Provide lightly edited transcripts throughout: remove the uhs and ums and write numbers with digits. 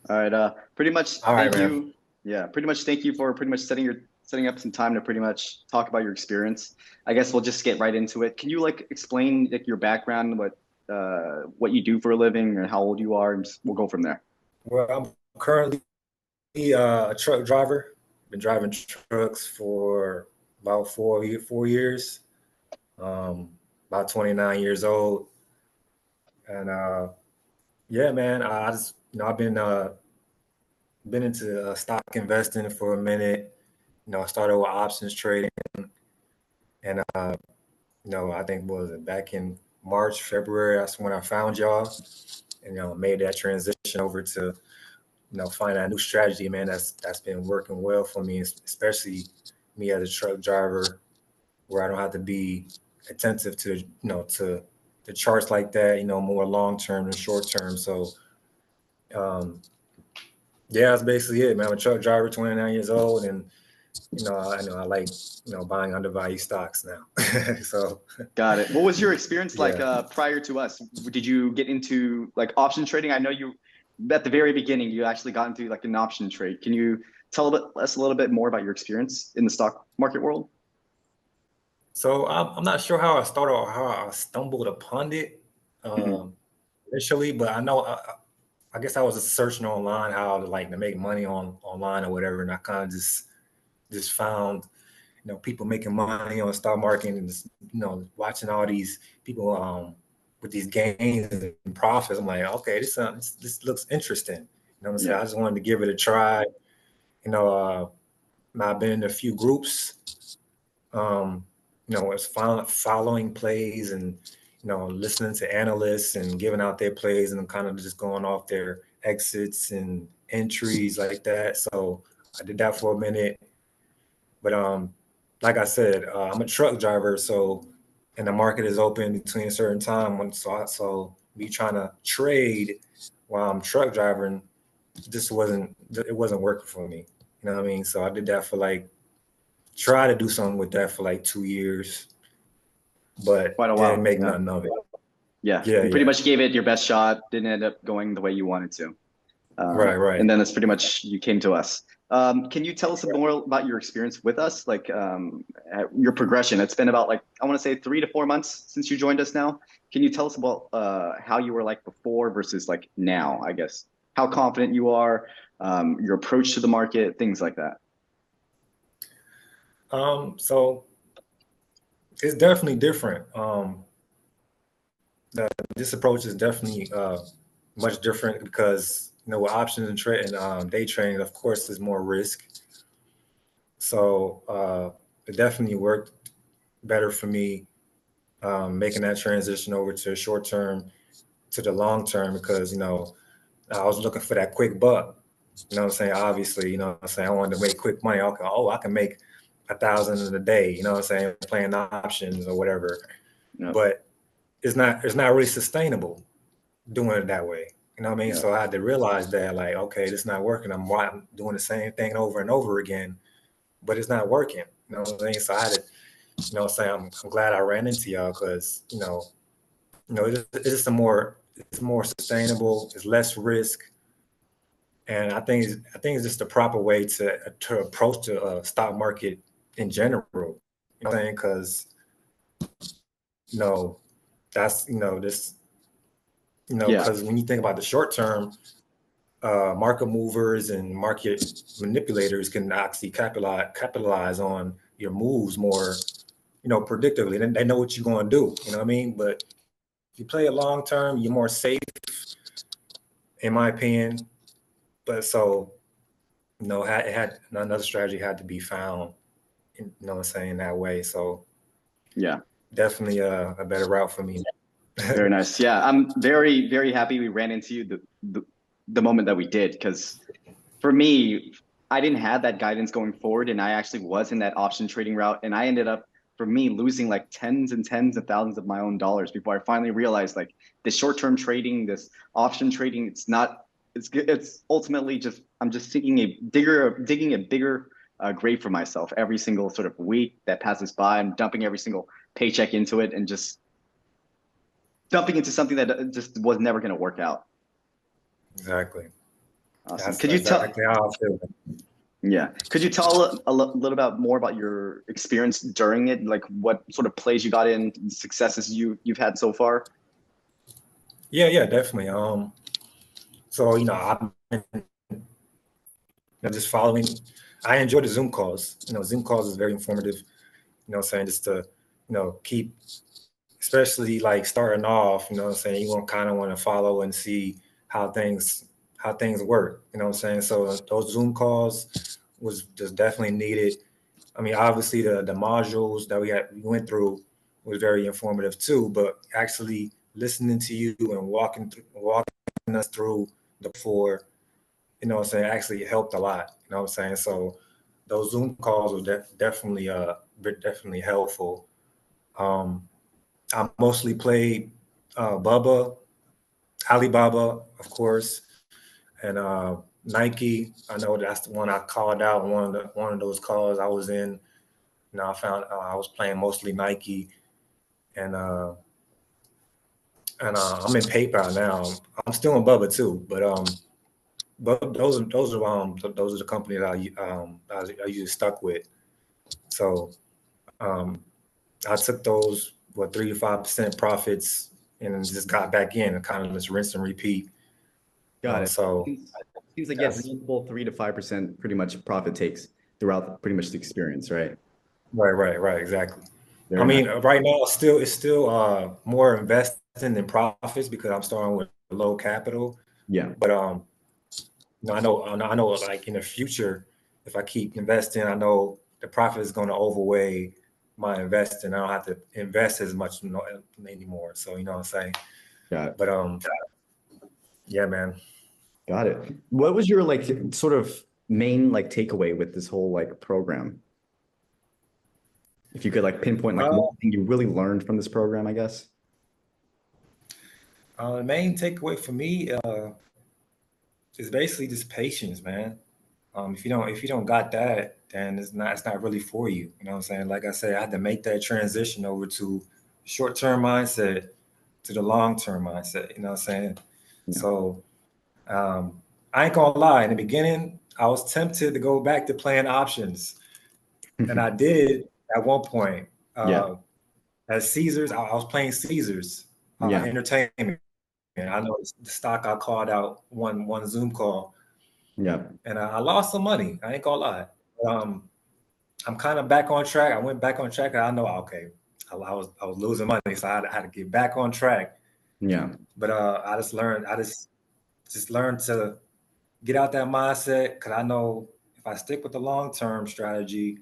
All right. Pretty much All right, thank man. you. Yeah, pretty much thank you for pretty much setting up some time to pretty much talk about your experience. I guess we'll just get right into it. Can you like explain like your background, what you do for a living, or how old you are, and we'll go from there. Well, I'm currently a truck driver. Been driving trucks for about 4 years. Um, about 29 years old, and yeah, man. I just I've been into stock investing for a minute. I started with options trading, and I think what was it back in March, February. That's when I found y'all, and made that transition over to find a new strategy, man. That's been working well for me, especially me as a truck driver, where I don't have to be attentive to to the charts like that. More long term than short term. So um, yeah, that's basically it, man. I'm a truck driver, 29 years old, and I know I like buying undervalued stocks now. So Got it. What was your experience like yeah. prior to us? Did you get into like option trading? I know you at the very beginning you actually got into like an option trade. Can you tell us a little bit more about your experience in the stock market world? So I'm not sure how I started or how I stumbled upon it Hmm. um, initially, but I know I guess I was just searching online how to make money online or whatever, and I kind of just found people making money on the stock market and just, watching all these people with these gains and profits. I'm like, okay, this looks interesting. What I'm saying? Yeah. I just wanted to give it a try. You know, I've been in a few groups. Um, it's following plays and listening to analysts and giving out their plays and kind of just going off their exits and entries like that. So I did that for a minute, but like I said, I'm a truck driver, so and the market is open between a certain time when so me trying to trade while I'm truck driving just wasn't working for me. You know what I mean? So I did that for like try to do something with that for like 2 years, but Quite a didn't while. make Yeah. nothing of it. Yeah. Yeah, You pretty yeah. much gave it your best shot, didn't end up going the way you wanted to. Right, And right. then that's pretty much you came to us. Can you tell us more about your experience with us, like your progression? It's been about like I want to say 3 to 4 months since you joined us now. Can you tell us about how you were like before versus like now? I guess how confident you are, your approach to the market, things like that. So it's definitely different. This approach is definitely much different because with options and trade and day trading, of course, there's more risk. So it definitely worked better for me making that transition over to short term to the long term because I was looking for that quick buck. You know what I'm saying? Obviously, you know what I'm saying? I wanted to make quick money. Okay, I can make 1,000 in a day, you know what I'm saying, playing options or whatever. Yeah, But it's not really sustainable doing it that way. You know what I mean? yeah, So I had to realize that like, okay, this is not working. I'm doing the same thing over and over again, but it's not working. You know what I'm saying? So I had to, say I'm glad I ran into y'all because, it's more sustainable, it's less risk, and I think it's just the proper way to approach the stock market in general. You know what I'm saying? Because you know that's this yeah. because when you think about the short term, market movers and market manipulators can actually capitalize on your moves more predictably. They know what you're going to do. You know what I mean? But if you play it long term, you're more safe, in my opinion. But so it had another strategy had to be found. You know what I'm saying, that way. So Yeah. definitely a better route for me. Very nice. Yeah, I'm very, very happy we ran into you the moment that we did because for me, I didn't have that guidance going forward, and I actually was in that option trading route, and I ended up, for me, losing like tens and tens of thousands of my own dollars before I finally realized like this short-term trading, this option trading, it's not, it's good. It's ultimately just I'm just digging a bigger grave for myself every single sort of week that passes by. I'm dumping every single paycheck into it and just dumping into something that just was never going to work out. Exactly. Awesome. Could That's you tell? exactly how I feel. Yeah. Could you tell little bit more about your experience during it? Like what sort of plays you got in, successes you've had so far? Yeah, definitely. So I've been just following. I enjoy the Zoom calls. Zoom calls is very informative. Saying just to, keep, especially like starting off. Saying you want kind of want to follow and see how things work. Saying so those Zoom calls was just definitely needed. I mean, obviously the modules that we went through was very informative too, but actually listening to you and walking us through the four, actually helped a lot. So those Zoom calls were definitely helpful. I mostly played Bubba, Alibaba, of course, and Nike. I know that's the one I called out. One of those calls I was in. I found I was playing mostly Nike, and I'm in PayPal now. I'm still in Bubba too, but those are the companies I usually stuck with. So I took those 3 to 5% profits and just got back in and kind of just rinse and repeat. Got it. So Seems like you have multiple 3 to 5% pretty much profit takes throughout pretty much the experience, right? right, exactly. Very I nice. mean, right now it's still more investing than profits because I'm starting with low capital. Yeah. But I know, like in the future, if I keep investing, I know the profit is going to overweigh my investing. I don't have to invest as much anymore. So you know what I'm saying. Got it. But yeah, man. Got it. What was your like sort of main like takeaway with this whole like program? If you could like pinpoint like one thing you really learned from this program, I guess. The main takeaway for me is basically just patience, man. If you don't got that, then it's not really for you. You know what I'm saying? Like I said, I had to make that transition over to short-term mindset to the long-term mindset. You know what I'm saying? Yeah. So I ain't gonna lie. In the beginning, I was tempted to go back to playing options, and I did at one point. Yeah. At Caesars, I was playing Caesars Yeah. Entertainment. And I know the stock I called out one Zoom call, Yeah. and I lost some money. I ain't gonna lie. I'm kind of back on track. I went back on track. And I know, okay, I was losing money, so I had to get back on track. Yeah. But I just learned to get out that mindset because I know if I stick with the long term strategy,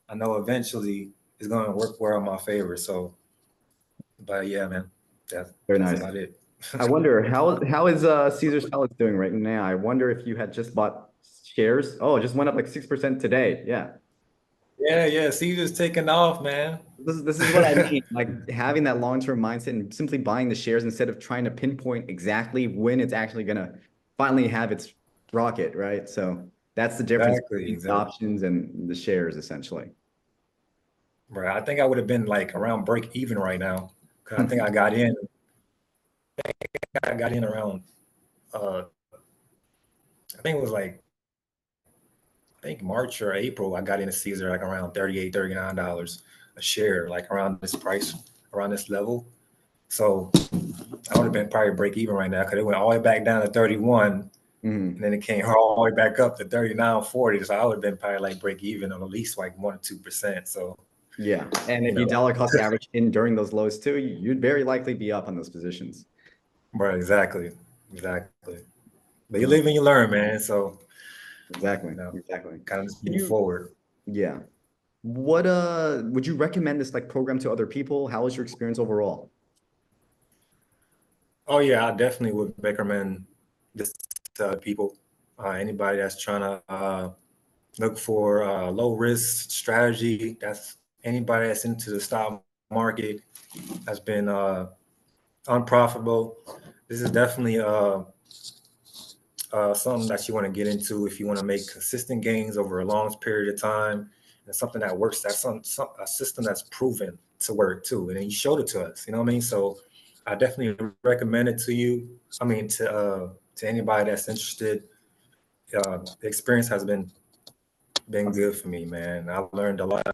I know eventually it's going to work well in my favor. So, but yeah, man, Very that's nice. about it. I wonder how is Caesar's Palace doing right now? I wonder if you had just bought shares. Oh, it just went up like 6% today. Yeah. Yeah. Caesar's taking off, man. This is what I mean. Like having that long-term mindset and simply buying the shares instead of trying to pinpoint exactly when it's actually gonna finally have its rocket, right? So that's the difference between the Exactly. options and the shares essentially. Right. I think I would have been like around break even right now. Cause I think I got in around uh I think it was like I think March or April I got into Caesar like around $38, $39 a share, like around this price, around this level. So I would have been probably break even right now because it went all the way back down to 31 Mhm. and then it came all the way back up to 39, 40. So I would have been probably like break even on at least like 1 or 2%. So Yeah. And if you know, dollar cost average in during those lows too, you'd very likely be up on those positions. right, exactly. But you Well, live and you learn, man. So exactly. Exactly. kind of just Can move you, forward. yeah. What would you recommend this like program to other people? How was your experience overall? Oh yeah, I definitely would recommend this to people. Anybody that's trying to look for low risk strategy. That's anybody that's into the stock market has been unprofitable. This is definitely something that you want to get into if you want to make consistent gains over a long period of time and something that works. That's a system that's proven to work too, and you showed it to us. You know what I mean? So I definitely recommend it to you. I mean to anybody that's interested. the experience has been good for me, man. I learned a lot,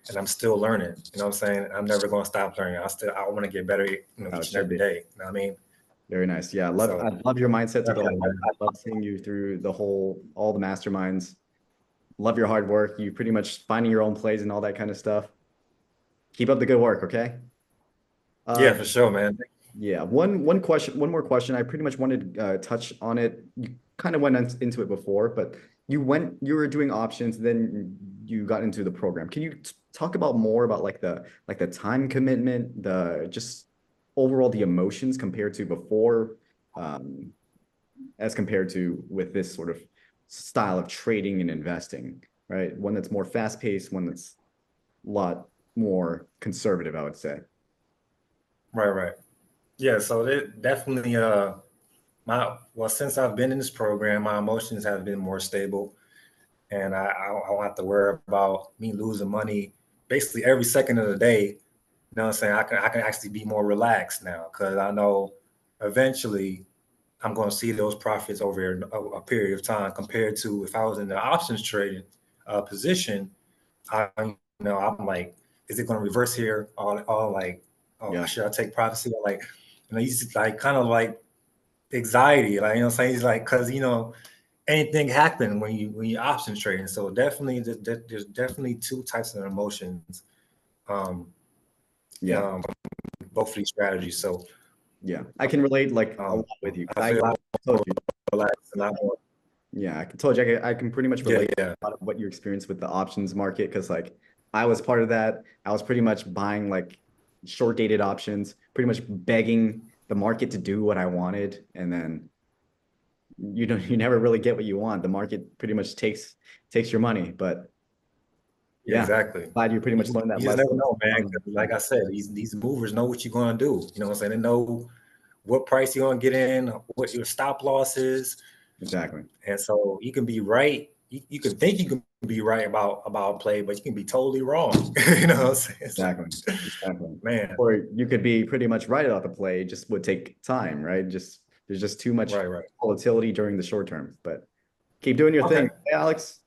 and I'm still learning. You know what I'm saying? I'm never gonna stop learning. I want to get better, you know, Oh, it each and should every be. day. You know what I mean? Very nice. Yeah, So I love your mindset through the definitely, whole. man. I love seeing you through the whole, all the masterminds. Love your hard work. You pretty much finding your own plays and all that kind of stuff. Keep up the good work, okay? Yeah, Uh, for sure, man. yeah. One more question. I pretty much wanted to touch on it. You kind of went into it before, but you were doing options, then you got into the program. Can you talk about more about like the time commitment, the just overall the emotions compared to before, um, as compared to with this sort of style of trading and investing, right? One that's more fast paced, one that's a lot more conservative, I would say. Right, right. Yeah, so it definitely my well, since I've been in this program, my emotions have been more stable, and I don't have to worry about me losing money basically every second of the day. You know what I'm saying? I can actually be more relaxed now because I know eventually I'm going to see those profits over a period of time compared to if I was in the options trading position. I'm like, is it going to reverse here? All like, oh, Yeah. should I take profits here? Like, he's like kind of like anxiety, like I'm saying, he's like, because anything happen when you options trading. So definitely, there's definitely two types of emotions, um, Yeah. um, both of these strategies. So Yeah. I can relate like a um, lot with you I because feel I told more you. relaxed, a lot more. Yeah, I told you I can pretty much Yeah, relate yeah, a lot of what you experienced with the options market because like I was part of that. I was pretty much buying like short dated options, pretty much begging the market to do what I wanted, and then you never really get what you want. The market pretty much takes your money. But yeah, yeah, exactly. glad you pretty much learned that You just never lesson. know, man. 'Cause like I said, these movers know what you're gonna do. You know what I'm saying? They know what price you're gonna get in, what your stop loss is. Exactly. And so you can be right. You can think you can be right about a play, but you can be totally wrong. You know what I'm saying? It's like, Exactly. Exactly. man, Or you could be pretty much right about the play, it just would take time, right? Just there's just too much right, right. volatility during the short term. But keep doing your thing. Okay. Hey, Alex.